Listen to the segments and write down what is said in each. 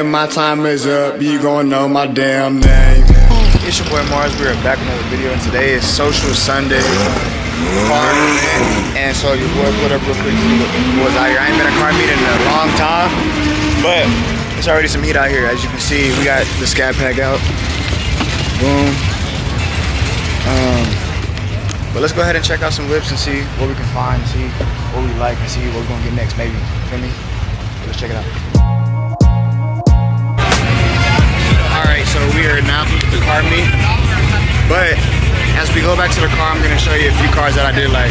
when my time is up, you gon' know my damn name. It's your boy Mars. We are back with another video, and today is Social Sunday car meeting. And so your boy put up real quick to see what was out here. I ain't been a car meeting in a long time, but it's already some heat out here. As you can see, we got the scat pack out. Boom. But let's go ahead and check out some whips and see what we can find, see what we like, and see what we're gonna get next, maybe. Feel me? Let's check it out. Alright, so we are now at the car meet. But as we go back to the car, I'm gonna show you a few cars that I did like.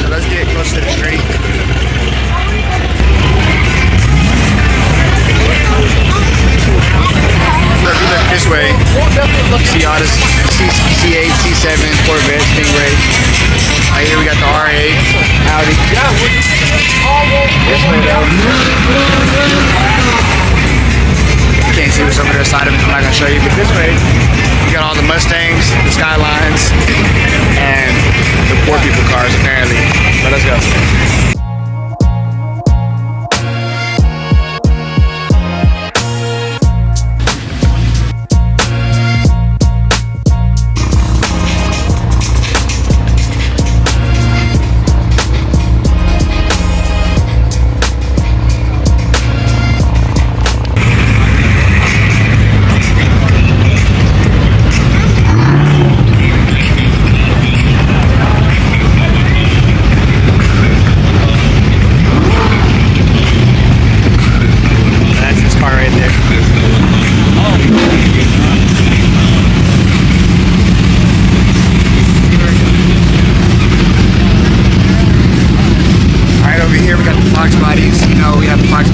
So let's get close to the street. Look, we look this way. See all this C8, C7, Corvette, Stingray. Right here we got the R8, Audi. This way though. You can't see what's over the side of it, I'm not gonna show you, but this way we got all the Mustangs, the Skylines, and the poor people cars apparently. So let's go.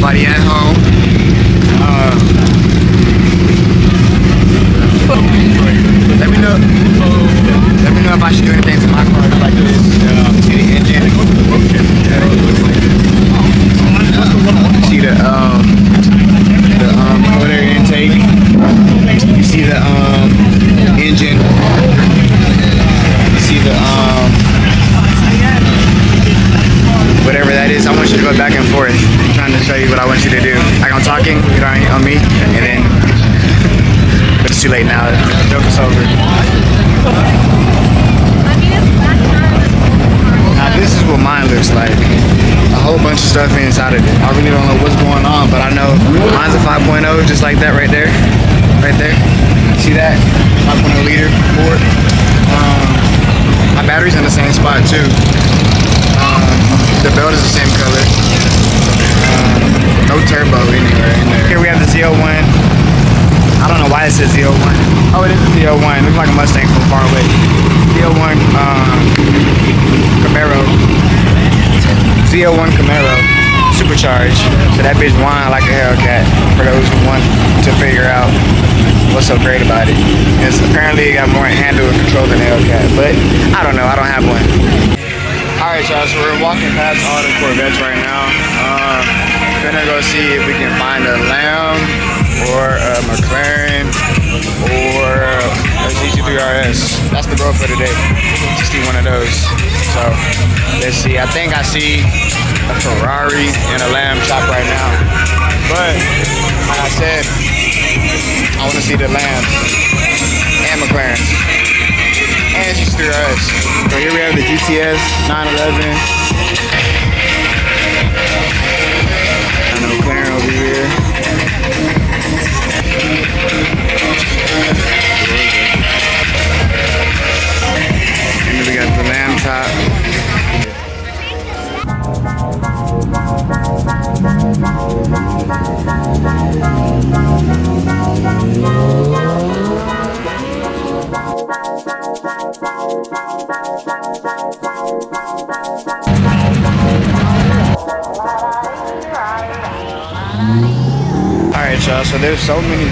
Body at home. Let me know if I should do anything to my car like this. Any engine. See the motor intake. You see the engine. You see the whatever that is. I want you to go back and forth. I'm trying to show you what I want you to do. Like I'm talking, you know, on me, and then, but it's too late now. The joke is over. Now this is what mine looks like. A whole bunch of stuff inside of it. I really don't know what's going on, but I know mine's a 5.0, just like that right there. Right there. See that? 5.0 liter Ford. My battery's in the same spot too. The belt is the same color. No turbo anywhere in there. Here we have the Z01. I don't know why it says Z01. Oh, it is a Z01. Looks like a Mustang from far away. Z01 Camaro. Z01 Camaro. Supercharged. So that bitch whine like a Hellcat. For those who want to figure out what's so great about it. It's apparently it got more handle and control than a Hellcat. But I don't know. I don't have one. Alright y'all, so we're walking past all the Corvettes right now. Gonna go see if we can find a Lamb or a McLaren or a GT3 RS. That's the goal for today, to see one of those. So let's see. I think I see a Ferrari and a Lamb shop right now. But like I said, I want to see the Lambs and McLarens. And GT3 RS. So here we have the GTS 911. And the McLaren over here. And then we got the Lamb top. Alright y'all, so there's so many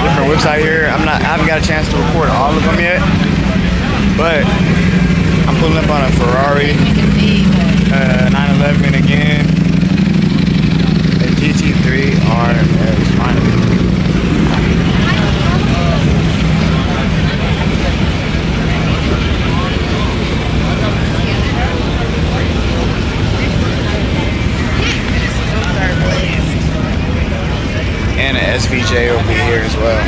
different whips out here. I haven't got a chance to record all of them yet, but I'm pulling up on a Ferrari 911 again, a GT3 RS finally. and an SVJ over here as well.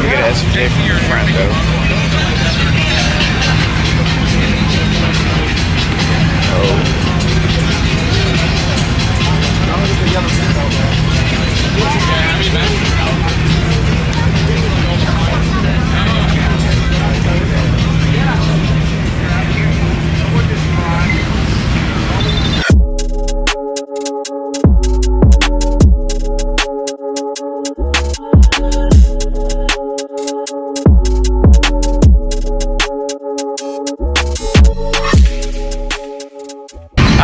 We get an SVJ from the front though.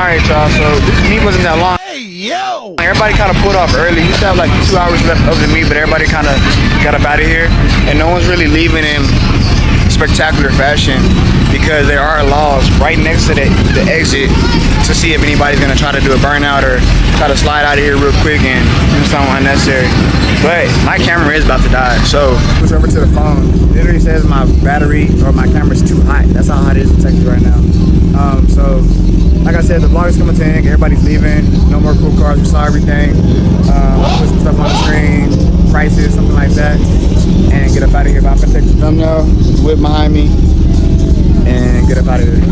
Alright y'all, so this meet wasn't that long. Hey yo! Everybody kind of pulled off early. You used to have like 2 hours left of the meet, but everybody kind of got up out of here. And no one's really leaving in spectacular fashion because there are laws right next to the exit to see if anybody's gonna try to do a burnout or try to slide out of here real quick and do something unnecessary. But my camera is about to die, so switch over to the phone. It literally says my battery or my camera's too hot. That's how hot it is in Texas right now. So like I said, the vlog is coming to an end. Everybody's leaving. No more cool cars. We saw everything. Put some stuff on the screen, prices, something like that, and get up out of here. But I'm gonna take the thumbnail, the whip behind me, and get up out of here.